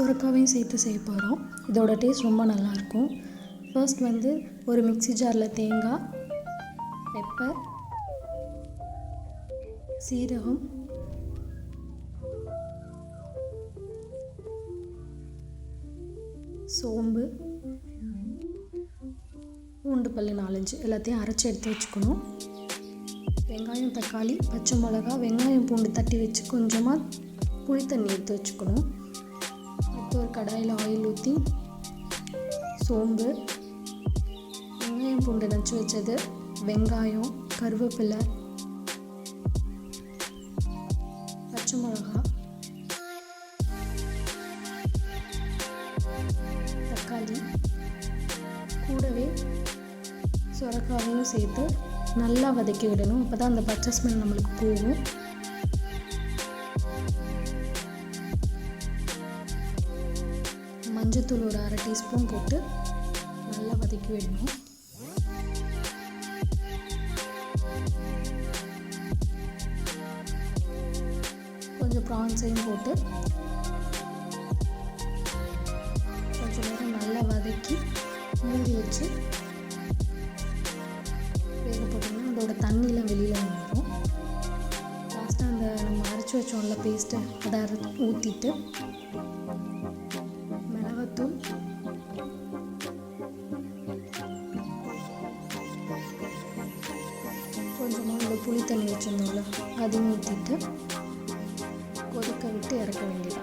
சுரக்காவையும் சேர்த்து செய்ய போகிறோம். இதோட டேஸ்ட் ரொம்ப நல்லாயிருக்கும். ஃபர்ஸ்ட் வந்து ஒரு மிக்ஸி ஜாரில் தேங்காய், பெப்பர், சீரகம், சோம்பு, பூண்டு பல் 4-5 எல்லாத்தையும் அரைச்சி எடுத்து வச்சுக்கணும். வெங்காயம், தக்காளி, பச்சை மிளகா, வெங்காயம் பூண்டு தட்டி வச்சு கொஞ்சமாக புளி தண்ணி எடுத்து வச்சுக்கணும். அடுத்து ஒரு கடாயில் ஆயில் ஊற்றி சோம்பு, வெங்காயம் பூண்டு நச்சு வச்சது, வெங்காயம், கருவேப்பிலை, பச்சை மிளகா, தக்காளி, கூடவே சுரக்காவையும் சேர்த்து நல்லா வதக்கி விடணும். அப்போ தான் அந்த பச்சை ஸ்மெல் நம்மளுக்கு போகும். மஞ்சத்தூள் ஒரு 1/2 டீஸ்பூன் போட்டு நல்லா வதக்கி விடணும். கொஞ்சம் ப்ரான்ஸையும் போட்டு கொஞ்சம் நேரம் நல்லா வதக்கி மூடி வச்சு வேக போட்டோம்னா அதோட தண்ணியெலாம் வெளியில் வந்துடும். லாஸ்ட்டாக அந்த நம்ம அரைச்சி வச்சோம்ல பேஸ்ட்டு அதை ஊற்றிட்டு மிளகாத்தூள், கொஞ்சமாக இந்த புளி தண்ணி வச்சுருந்தோம்ல அதையும் ஊற்றிட்டு கொதிக்க விட்டு இறக்க வேண்டியது.